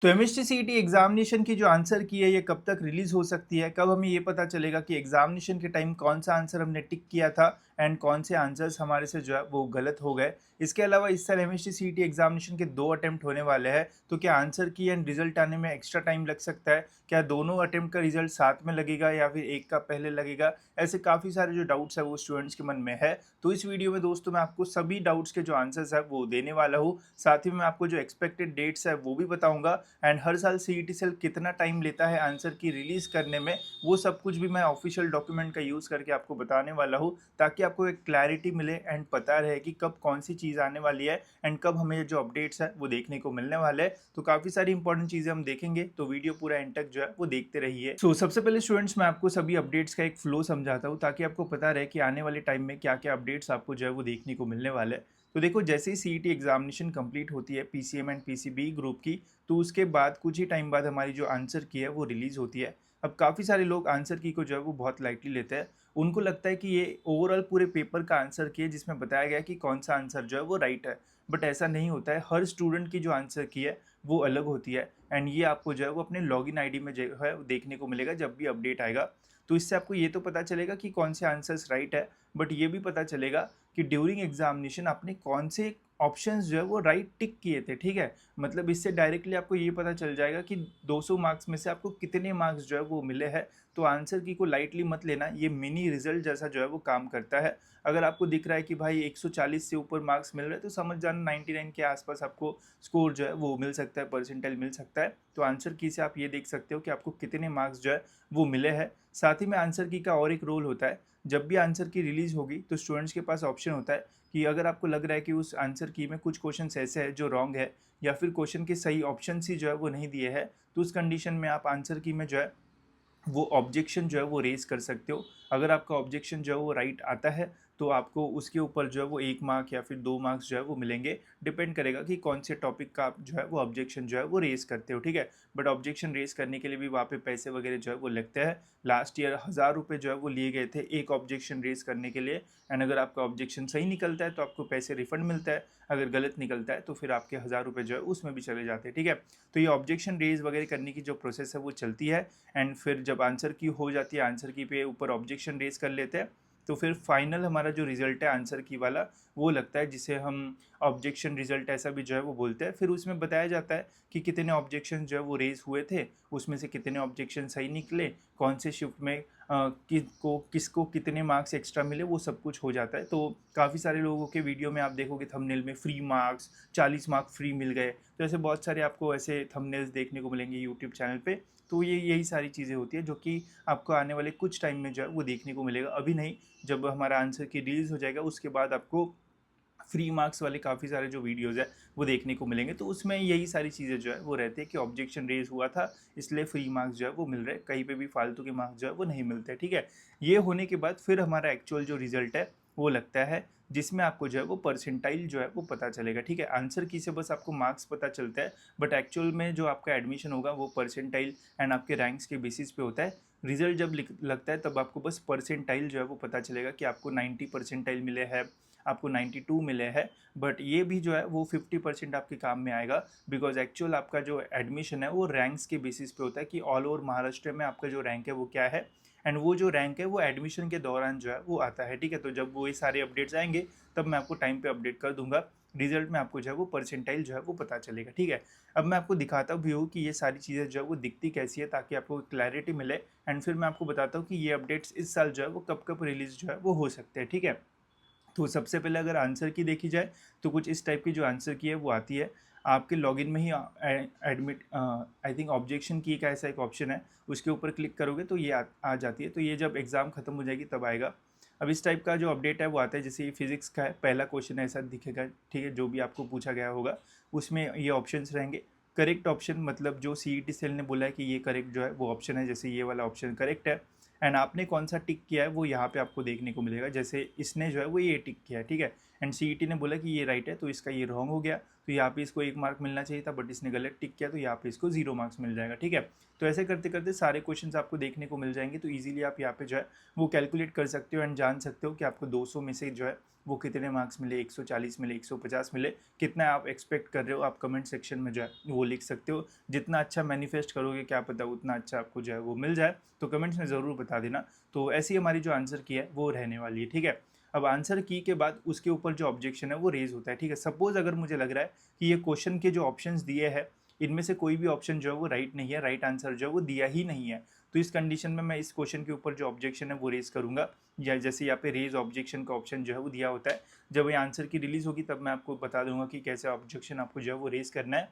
तो MST CET examination की जो आंसर की है ये कब तक रिलीज हो सकती है? कब हमें ये पता चलेगा कि एग्जामिनेशन के टाइम कौन सा आंसर हमने टिक किया था एंड कौन से आंसर्स हमारे से जो है वो गलत हो गए? इसके अलावा इस साल एमएसटी सीईटी एग्जामिनेशन के 2 अटेम्प्ट होने वाले हैं, तो क्या आंसर की एंड रिजल्ट आने में एक्स्ट्रा टाइम लग सकता है? क्या दोनों अटेम्प्ट का रिजल्ट साथ में लगेगा या फिर एक का पहले लगेगा? ऐसे काफ़ी सारे जो डाउट्स है वो स्टूडेंट्स के मन में है। तो इस वीडियो में दोस्तों मैं आपको सभी डाउट्स के जो आंसर्स है वो देने वाला हूँ। साथ ही मैं आपको जो एक्सपेक्टेड डेट्स है वो भी बताऊँगा एंड हर साल सीईटी सेल कितना टाइम लेता है आंसर की रिलीज करने में, वो सब कुछ भी मैं ऑफिशियल डॉक्यूमेंट का यूज़ करके आपको बताने वाला हूँ, ताकि आपको एक क्लैरिटी मिले एंड पता रहे कि कब कौन सी चीज़ आने वाली है एंड कब हमें जो अपडेट्स है वो देखने को मिलने वाले हैं। तो काफ़ी सारी इंपॉर्टेंट चीज़ें हम देखेंगे, तो वीडियो पूरा एंड तक जो है वो देखते रहिए। सबसे पहले स्टूडेंट्स मैं आपको सभी अपडेट्स का एक फ्लो समझाता हूँ, ताकि आपको पता रहे कि आने वाले टाइम में क्या क्या अपडेट्स आपको जो है वो देखने को मिलने वाले हैं। तो देखो, जैसे ही सीईटी एग्जामिनेशन कंप्लीट होती है पीसीएम एंड पीसीबी ग्रुप की, तो उसके बाद कुछ ही टाइम बाद हमारी जो आंसर की है वो रिलीज़ होती है। अब काफ़ी सारे लोग आंसर की को जो है वो बहुत लाइटली लेते हैं। उनको लगता है कि ये ओवरऑल पूरे पेपर का आंसर की है, जिसमें बताया गया है कि कौन सा आंसर जो है वो राइट है। बट ऐसा नहीं होता है, हर स्टूडेंट की जो आंसर की है वो अलग होती है एंड ये आपको जो है वो अपने लॉगिन आईडी में जो है वो देखने को मिलेगा जब भी अपडेट आएगा। तो इससे आपको ये तो पता चलेगा कि कौन से आंसर्स राइट है, बट ये भी पता चलेगा कि ड्यूरिंग एग्जामिनेशन आपने कौन से ऑप्शंस जो है वो राइट टिक किए थे, ठीक है? मतलब इससे डायरेक्टली आपको ये पता चल जाएगा कि 200 मार्क्स में से आपको कितने मार्क्स जो है वो मिले हैं। तो आंसर की को लाइटली मत लेना, ये मिनी रिजल्ट जैसा जो है वो काम करता है। अगर आपको दिख रहा है कि भाई 140 से ऊपर मार्क्स मिल रहे हैं, तो समझ जाना 99 के आसपास आपको स्कोर जो है वो मिल सकता है, परसेंटाइल मिल सकता है। तो आंसर की से आप ये देख सकते हो कि आपको कितने मार्क्स जो है वो मिले हैं। साथ ही में आंसर की का और एक रोल होता है, जब भी आंसर की रिलीज होगी तो स्टूडेंट्स के पास ऑप्शन होता है कि अगर आपको लग रहा है कि उस आंसर की में कुछ क्वेश्चंस ऐसे हैं जो रॉन्ग है, या फिर क्वेश्चन के सही ऑप्शन ही जो है वो नहीं दिए हैं, तो उस कंडीशन में आप आंसर की में जो है वो ऑब्जेक्शन जो है वो रेज़ कर सकते हो। अगर आपका ऑब्जेक्शन जो है वो राइट आता है, तो आपको उसके ऊपर जो है वो 1 मार्क या फिर 2 मार्क्स जो है वो मिलेंगे। डिपेंड करेगा कि कौन से टॉपिक का आप जो है वो ऑब्जेक्शन जो है वो रेज़ करते हो, ठीक है? बट ऑब्जेक्शन रेज़ करने के लिए भी वहाँ पे पैसे वगैरह जो है वो लगते हैं। लास्ट ईयर ₹1000 जो है वो लिए गए थे एक ऑब्जेक्शन रेज़ करने के लिए एंड अगर आपका ऑब्जेक्शन सही निकलता है तो आपको पैसे रिफंड मिलता है। अगर गलत निकलता है तो फिर आपके ₹1000 जो है उसमें भी चले जाते हैं, ठीक है? तो ये ऑब्जेक्शन रेज़ वगैरह करने की जो प्रोसेस है वो चलती है एंड फिर जब आंसर की हो जाती है, आंसर की पे ऊपर ऑब्जेक्शन रेज कर लेते हैं, तो फिर फाइनल हमारा जो रिजल्ट है आंसर की वाला वो लगता है, जिसे हम ऑब्जेक्शन रिजल्ट ऐसा भी जो है वो बोलते हैं। फिर उसमें बताया जाता है कि कितने ऑब्जेक्शन जो है वो रेज हुए थे, उसमें से कितने ऑब्जेक्शन सही निकले, कौन से शिफ्ट में किसको कितने मार्क्स एक्स्ट्रा मिले, वो सब कुछ हो जाता है। तो काफ़ी सारे लोगों के वीडियो में आप देखोगे थंबनेल में फ्री मार्क्स 40 मार्क्स फ्री मिल गए, तो ऐसे बहुत सारे आपको ऐसे थंबनेल्स देखने को मिलेंगे यूट्यूब चैनल पे। तो ये यही सारी चीज़ें होती है जो कि आपको आने वाले कुछ टाइम में जो है वो देखने को मिलेगा। अभी नहीं, जब हमारा आंसर की रिलीज़ हो जाएगा उसके बाद आपको फ्री मार्क्स वाले काफ़ी सारे जो वीडियोज़ हैं वो देखने को मिलेंगे। तो उसमें यही सारी चीज़ें जो है वो रहती है कि ऑब्जेक्शन रेज़ हुआ था, इसलिए फ्री मार्क्स जो है वो मिल रहे हैं, कहीं पे भी फालतू के मार्क्स जो है वो नहीं मिलते, ठीक है? ये होने के बाद फिर हमारा एक्चुअल जो रिज़ल्ट है वो लगता है, जिसमें आपको जो है वो परसेंटाइल जो है वो पता चलेगा, ठीक है? आंसर की से बस आपको मार्क्स पता चलता है, बट एक्चुअल में जो आपका एडमिशन होगा वो परसेंटाइल एंड आपके रैंक्स के बेसिस पे होता है। रिज़ल्ट जब लगता है तब आपको बस परसेंटाइल जो है वो पता चलेगा कि आपको 90 परसेंटाइल मिले हैं, आपको 92 मिले हैं। बट ये भी जो है वो 50% आपके काम में आएगा, बिकॉज एक्चुअल आपका जो एडमिशन है वो रैंक्स के बेसिस पे होता है कि ऑल ओवर महाराष्ट्र में आपका जो रैंक है वो क्या है, एंड वो जो रैंक है वो एडमिशन के दौरान जो है वो आता है, ठीक है? तो जब वो ये सारे अपडेट्स आएंगे तब मैं आपको टाइम पे अपडेट कर दूंगा। रिजल्ट में आपको जो है वो परसेंटाइल जो है वो पता चलेगा, ठीक है? अब मैं आपको दिखाता भी हूँ कि ये सारी चीज़ें जो है वो दिखती कैसी है, ताकि आपको क्लैरिटी मिले एंड फिर मैं आपको बताता हूँ कि ये अपडेट्स इस साल जो है वो कब कब रिलीज जो है वो हो सकते हैं, ठीक है? तो सबसे पहले अगर आंसर की देखी जाए तो कुछ इस टाइप की जो आंसर की है वो आती है। आपके लॉगिन में ही एडमिट आई थिंक ऑब्जेक्शन की का ऐसा एक ऑप्शन है, उसके ऊपर क्लिक करोगे तो ये आ जाती है। तो ये जब एग्ज़ाम खत्म हो जाएगी तब आएगा। अब इस टाइप का जो अपडेट है वो आता है, जैसे ये फिजिक्स का है, पहला क्वेश्चन ऐसा दिखेगा, ठीक है? जो भी आपको पूछा गया होगा उसमें ये ऑप्शंस रहेंगे। करेक्ट ऑप्शन मतलब जो सीईटी सेल ने बोला है कि ये करेक्ट जो है वो ऑप्शन है, जैसे ये वाला ऑप्शन करेक्ट है एंड आपने कौन सा टिक किया है वो यहाँ पे आपको देखने को मिलेगा। जैसे इसने जो है वो ये टिक किया है, ठीक है? एंड सीईटी ने बोला कि ये राइट है, तो इसका ये रॉन्ग हो गया, तो यहाँ पे इसको 1 मार्क मिलना चाहिए था, बट इसने गलत टिक किया, तो यहाँ पे इसको 0 मार्क्स मिल जाएगा, ठीक है। तो ऐसे करते करते सारे क्वेश्चंस आपको देखने को मिल जाएंगे, तो ईजिली आप यहाँ पे जो है वो कैलकुलेट कर सकते हो एंड जान सकते हो कि आपको 200 में से जो है वो कितने मार्क्स मिले, 140 मिले, 150 मिले, कितना आप एक्सपेक्ट कर रहे हो। आप कमेंट सेक्शन में जो है वो लिख सकते हो। जितना अच्छा मैनिफेस्ट करोगे, क्या पता उतना अच्छा आपको जो है वो मिल जाए, तो कमेंट्स में ज़रूर बता देना। तो ऐसी हमारी जो आंसर की है वो रहने वाली है, ठीक है। अब आंसर की के बाद उसके ऊपर जो ऑब्जेक्शन है वो रेज होता है, ठीक है। सपोज अगर मुझे लग रहा है कि ये क्वेश्चन के जो ऑप्शंस दिए हैं इनमें से कोई भी ऑप्शन जो है वो राइट नहीं है, राइट आंसर जो है वो दिया ही नहीं है, तो इस कंडीशन में मैं इस क्वेश्चन के ऊपर जो ऑब्जेक्शन है वो रेज करूंगा। या जैसे यहाँ पे रेज ऑब्जेक्शन का ऑप्शन जो है वो दिया होता है, जब ये आंसर की रिलीज होगी तब मैं आपको बता दूंगा कि कैसे ऑब्जेक्शन आपको जो है वो रेज करना है।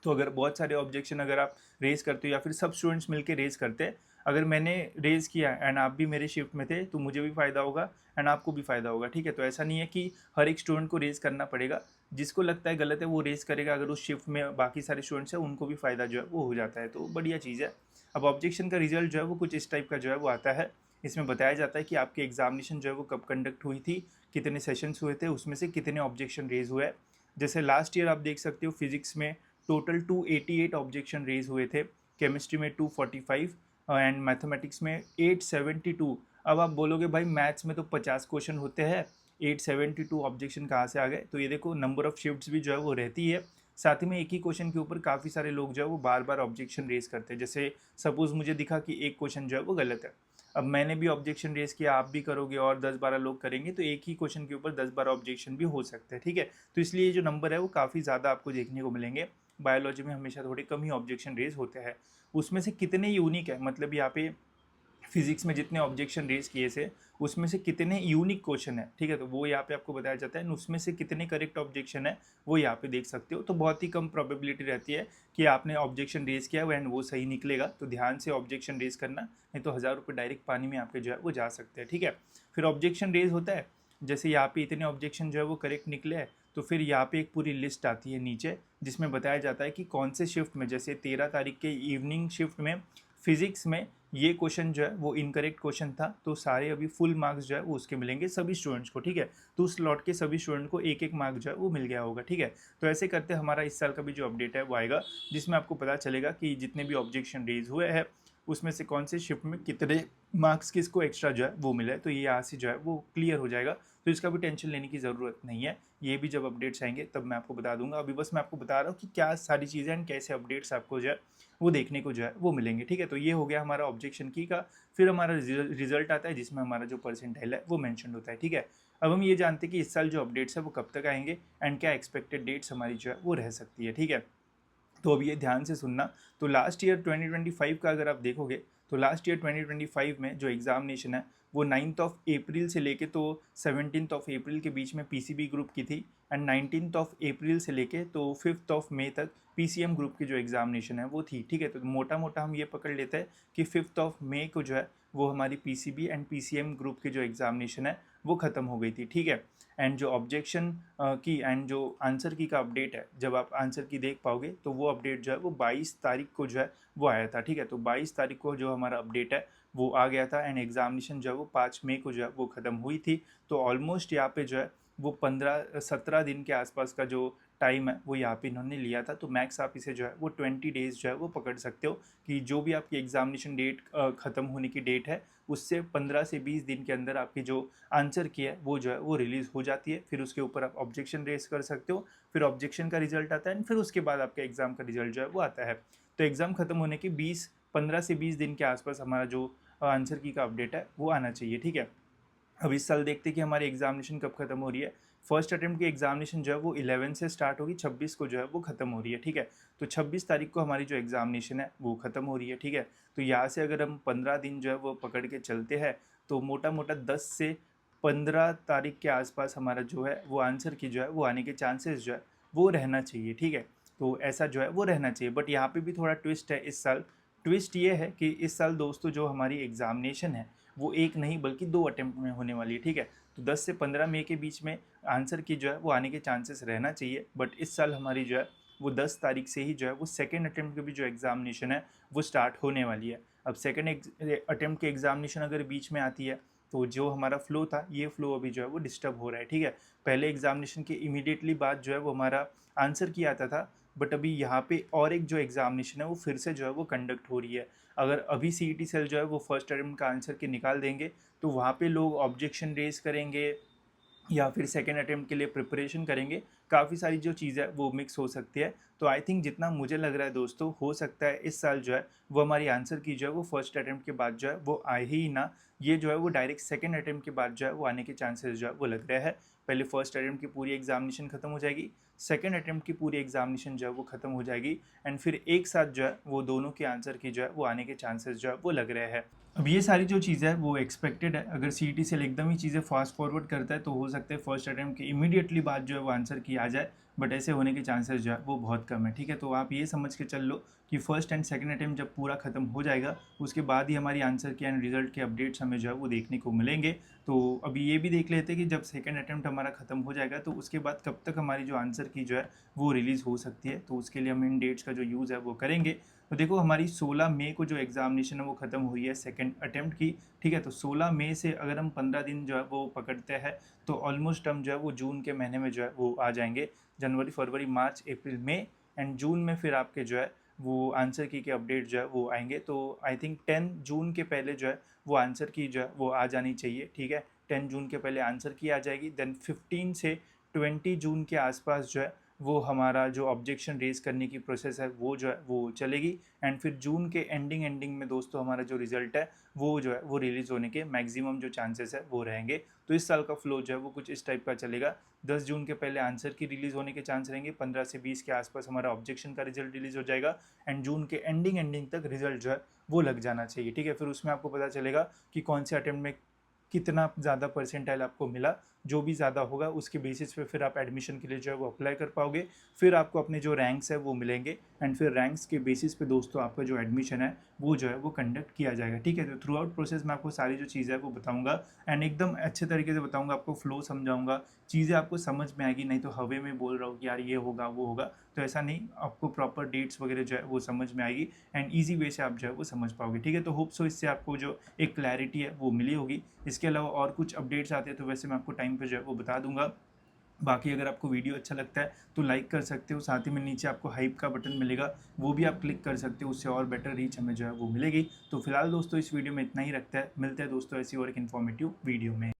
तो अगर बहुत सारे ऑब्जेक्शन अगर आप रेज करते हो या फिर सब स्टूडेंट्स मिलकर रेज करते हैं, अगर मैंने रेज किया एंड आप भी मेरे शिफ्ट में थे, तो मुझे भी फ़ायदा होगा एंड आपको भी फ़ायदा होगा, ठीक है। तो ऐसा नहीं है कि हर एक स्टूडेंट को रेज करना पड़ेगा, जिसको लगता है गलत है वो रेज करेगा, अगर उस शिफ्ट में बाकी सारे स्टूडेंट्स हैं उनको भी फ़ायदा जो है वो हो जाता है, तो बढ़िया चीज़ है। अब ऑब्जेक्शन का रिजल्ट जो है वो कुछ इस टाइप का जो है वो आता है। इसमें बताया जाता है कि आपकी एग्जामिनेशन जो है वो कब कंडक्ट हुई थी, कितने सेशंस हुए थे, उसमें से कितने ऑब्जेक्शन रेज हुए। जैसे लास्ट ईयर आप देख सकते हो फिजिक्स में टोटल 288 ऑब्जेक्शन रेज हुए थे, केमिस्ट्री में 245 एंड मैथमेटिक्स में 872। अब आप बोलोगे भाई मैथ्स में तो 50 क्वेश्चन होते हैं, 872 ऑब्जेक्शन कहाँ से आ गए। तो ये देखो नंबर ऑफ शिफ्ट्स भी जो है वो रहती है, साथ ही में एक ही क्वेश्चन के ऊपर काफ़ी सारे लोग जो है वो बार बार ऑब्जेक्शन रेज करते हैं। जैसे सपोज मुझे दिखा कि एक क्वेश्चन जो है वो गलत है, अब मैंने भी ऑब्जेक्शन रेज किया, आप भी करोगे और 10-12 लोग करेंगे, तो एक ही क्वेश्चन के ऊपर 10-12 ऑब्जेक्शन भी हो सकते हैं, ठीक है। तो इसलिए जो नंबर है वो काफ़ी ज़्यादा आपको देखने को मिलेंगे। बायोलॉजी में हमेशा थोड़े कम ही ऑब्जेक्शन रेज होते हैं। उसमें से कितने यूनिक है, मतलब यहाँ पे फिजिक्स में जितने ऑब्जेक्शन रेज किए थे उसमें से कितने यूनिक क्वेश्चन है, ठीक है, तो वो यहाँ पे आपको बताया जाता है। उसमें से कितने करेक्ट ऑब्जेक्शन है वो यहाँ पे देख सकते हो। तो बहुत ही कम प्रोबेबिलिटी रहती है कि आपने ऑब्जेक्शन रेज किया एंड वो सही निकलेगा, तो ध्यान से ऑब्जेक्शन रेज करना, नहीं तो 1000 रुपये डायरेक्ट पानी में आपके जो है वो जा सकते हैं, ठीक है। फिर ऑब्जेक्शन रेज होता है, जैसे यहाँ पे इतने ऑब्जेक्शन जो है वो करेक्ट निकले हैं, तो फिर यहाँ पे एक पूरी लिस्ट आती है नीचे, जिसमें बताया जाता है कि कौन से शिफ्ट में, जैसे 13 तारीख के इवनिंग शिफ्ट में फिजिक्स में ये क्वेश्चन जो है वो इनकरेक्ट क्वेश्चन था, तो सारे अभी फुल मार्क्स जो है वो उसके मिलेंगे सभी स्टूडेंट्स को, ठीक है। तो उस स्लॉट के सभी स्टूडेंट को एक एक मार्क जो है वो मिल गया होगा, ठीक है। तो ऐसे करते हमारा इस साल का भी जो अपडेट है वो आएगा, जिसमें आपको पता चलेगा कि जितने भी ऑब्जेक्शन रेज हुए हैं उसमें से कौन से शिफ्ट में कितने मार्क्स किसको एक्स्ट्रा जो है वो मिले, तो ये यहाँ से जो है वो क्लियर हो जाएगा। तो इसका भी टेंशन लेने की ज़रूरत नहीं है, ये भी जब अपडेट्स आएंगे तब मैं आपको बता दूंगा। अभी बस मैं आपको बता रहा हूँ कि क्या सारी चीज़ें एंड कैसे अपडेट्स आपको जो है वो देखने को जो है वो मिलेंगे, ठीक है। तो ये हो गया हमारा ऑब्जेक्शन की का। फिर हमारा रिजल्ट आता है जिसमें हमारा जो परसेंटाइल है वो मेंशन होता है, ठीक है। अब हम ये जानते हैं कि इस साल जो अपडेट्स है वो कब तक आएंगे एंड क्या एक्सपेक्टेड डेट्स हमारी जो है वो रह सकती है, ठीक है। तो अब ये ध्यान से सुनना। तो लास्ट ईयर 2025 का अगर आप देखोगे, तो लास्ट ईयर 2025 में जो एग्जामिनेशन है वो 9th ऑफ अप्रैल से लेके तो 17th ऑफ अप्रैल के बीच में पीसीबी ग्रुप की थी, एंड 19th ऑफ अप्रैल से लेके तो 5th ऑफ मई तक पीसीएम ग्रुप की जो एग्जामिनेशन है वो थी, ठीक है। तो मोटा मोटा हम ये पकड़ लेते हैं कि 5th ऑफ मई को जो है वो हमारी पीसीबी एंड पीसीएम ग्रुप की जो एग्जामिनेशन है वो ख़त्म हो गई थी, ठीक है। एंड जो ऑब्जेक्शन की एंड जो आंसर की का अपडेट है, जब आप आंसर की देख पाओगे तो वो अपडेट जो है वो 22 तारीख को जो है वो आया था, ठीक है। तो 22 तारीख को जो हमारा अपडेट है वो आ गया था, एंड एग्जामिनेशन जो है वो 5 मई को जो है वो ख़त्म हुई थी। तो ऑलमोस्ट यहाँ पे जो है वो 15-17 दिन के आसपास का जो टाइम है वो यहाँ पे इन्होंने लिया था। तो मैक्स आप इसे जो है वो 20 डेज़ जो है वो पकड़ सकते हो, कि जो भी आपकी एग्जामिनेशन डेट ख़त्म होने की डेट है उससे 15 से 20 दिन के अंदर आपकी जो आंसर की है वो जो है वो रिलीज़ हो जाती है। फिर उसके ऊपर आप ऑब्जेक्शन रेज कर सकते हो, फिर ऑब्जेक्शन का रिजल्ट आता है एंड फिर उसके बाद आपका एग्ज़ाम का रिजल्ट जो है वो आता है। तो एग्ज़ाम ख़त्म होने के 15 से 20 दिन के आसपास हमारा जो आंसर की का अपडेट है वो आना चाहिए, ठीक है। अब इस साल देखते हैं कि हमारी एग्जामिनेशन कब खत्म हो रही है। फर्स्ट अटेम्प्ट की एग्जामिनेशन जो है वो 11 से स्टार्ट होगी, 26 को जो है वो खत्म हो रही है, ठीक है। तो 26 तारीख को हमारी जो एग्जामिनेशन है वो खत्म हो रही है, ठीक है। तो यहाँ से अगर हम 15 दिन जो है वो पकड़ के चलते हैं, तो मोटा मोटा 10 से 15 तारीख के आसपास हमारा जो है वो आंसर की जो है वो आने के चांसेस जो है वो रहना चाहिए, ठीक है। तो ऐसा जो है वो रहना चाहिए, बट यहाँ पे भी थोड़ा ट्विस्ट है इस साल। ट्विस्ट ये है कि इस साल दोस्तों जो हमारी एग्जामिनेशन है वो एक नहीं बल्कि 2 अटेम्प्ट में होने वाली है, ठीक है। तो 10 से 15 मई के बीच में आंसर की जो है वो आने के चांसेस रहना चाहिए, बट इस साल हमारी जो है वो 10 तारीख से ही जो है वो सेकेंड अटेम्प्ट की भी जो एग्जामिनेशन है वो स्टार्ट होने वाली है। अब सेकेंड अटेम्प्ट की एग्जामिनेशन अगर बीच में आती है तो जो हमारा फ्लो था, ये फ्लो अभी जो है वो डिस्टर्ब हो रहा है, ठीक है। पहले एग्जामिनेशन के इमीडिएटली बाद जो है वो हमारा आंसर की आता था, बट अभी यहाँ पे और एक जो एग्जामिनेशन है वो फिर से जो है वो कंडक्ट हो रही है। अगर अभी सीईटी सेल जो है वो फर्स्ट अटेम्प्ट का आंसर के निकाल देंगे, तो वहाँ पे लोग ऑब्जेक्शन रेज करेंगे या फिर सेकेंड अटेम्प्ट के लिए प्रिपरेशन करेंगे। काफ़ी सारी जो चीज़ है वो मिक्स हो सकती है। तो आई थिंक जितना मुझे लग रहा है दोस्तों, हो सकता है इस साल जो है वो हमारी आंसर की जो है वो फर्स्ट अटेम्प्ट के बाद जो है वो आए ही ना। ये जो है वो डायरेक्ट सेकेंड अटेम्प्ट के बाद जो है वो आने के चांसेस जो है वो लग रहे हैं। पहले फर्स्ट अटेम्प्ट की पूरी एग्जामिनेशन खत्म हो जाएगी, सेकेंड अटेम्प्ट की पूरी एग्जामिनेशन जो है वो खत्म हो जाएगी, एंड फिर एक साथ जो है वो दोनों के आंसर की जो है वो आने के चांसेस जो है वो लग रहे हैं। अब ये सारी जो चीज़ें है वो एक्सपेक्टेड है। अगर सीईटी सेल एकदम ही चीज़ें फास्ट फॉरवर्ड करता है तो हो सकता है फर्स्ट अटेम्प्ट के इमीडिएटली बाद जो है वो आंसर की आ जाए, बट ऐसे होने के चांसेस जो है वो बहुत कम है, ठीक है। तो आप ये समझ के चल लो कि फर्स्ट एंड सेकंड अटेम्प्ट जब पूरा खत्म हो जाएगा, उसके बाद ही हमारी आंसर की एंड रिजल्ट के अपडेट्स हमें जो है वो देखने को मिलेंगे। तो अभी ये भी देख लेते हैं कि जब सेकंड अटेम्प्ट हमारा खत्म हो जाएगा तो उसके बाद कब तक हमारी जो आंसर की जो है वो रिलीज़ हो सकती है। तो उसके लिए हम इन डेट्स का जो यूज़ है वो करेंगे। तो देखो, हमारी 16 मई को जो एग्जामिनेशन है वो ख़त्म हुई है सेकंड अटेम्प्ट की, ठीक है। तो 16 मई से अगर हम 15 दिन जो है वो पकड़ते हैं, तो ऑलमोस्ट हम जो है वो जून के महीने में जो है वो आ जाएंगे। जनवरी, फरवरी, मार्च, अप्रैल, मई एंड जून में फिर आपके जो है वो आंसर की के अपडेट जो है वो आएंगे। तो आई थिंक 10 जून के पहले जो है वो आंसर की जो है वो आ जानी चाहिए, ठीक है। 10 जून के पहले आंसर की आ जाएगी, देन 15 से 20 जून के आसपास जो है वो हमारा जो ऑब्जेक्शन रेज करने की प्रोसेस है वो जो है वो चलेगी, एंड फिर जून के एंडिंग में दोस्तों हमारा जो रिजल्ट है वो जो है वो रिलीज़ होने के मैक्सिमम जो चांसेस है वो रहेंगे। तो इस साल का फ्लो जो है वो कुछ इस टाइप का चलेगा। 10 जून के पहले आंसर की रिलीज़ होने के चांस रहेंगे, 15 से 20 के आसपास हमारा ऑब्जेक्शन का रिजल्ट रिलीज़ हो जाएगा, एंड जून के एंडिंग तक रिजल्ट जो है वो लग जाना चाहिए, ठीक है। फिर उसमें आपको पता चलेगा कि कौन से अटेम्प्ट में कितना ज़्यादा परसेंटाइल आपको मिला। जो भी ज़्यादा होगा उसके बेसिस पे फिर आप एडमिशन के लिए जो है वो अप्लाई कर पाओगे। फिर आपको अपने जो रैंक्स है वो मिलेंगे, एंड फिर रैंक्स के बेसिस पे दोस्तों आपका जो एडमिशन है वो जो है वो कंडक्ट किया जाएगा, ठीक है। तो थ्रू आउट प्रोसेस में आपको सारी जो चीज़ें है वो बताऊंगा, एंड एकदम अच्छे तरीके से बताऊंगा, आपको फ्लो समझाऊंगा, चीज़ें आपको समझ में आएगी। नहीं तो हवे में बोल रहा हूँ कि यार ये होगा वो होगा, तो ऐसा नहीं, आपको प्रॉपर डेट्स वगैरह जो है वो समझ में आएगी, एंड ईजी वे से आप जो है वो समझ पाओगे, ठीक है। तो होप सो इससे आपको जो एक क्लैरिटी है वो मिली होगी। इसके अलावा और कुछ अपडेट्स आते हैं तो वैसे मैं आपको टाइम पे जो है वो बता दूंगा। बाकी अगर आपको वीडियो अच्छा लगता है तो लाइक कर सकते हो, साथ ही में नीचे आपको हाइप का बटन मिलेगा, वो भी आप क्लिक कर सकते हो, उससे और बेटर रीच हमें जो है वो मिलेगी। तो फिलहाल दोस्तों इस वीडियो में इतना ही रखता है, मिलते हैं दोस्तों ऐसी और एक इन्फॉर्मेटिव वीडियो में।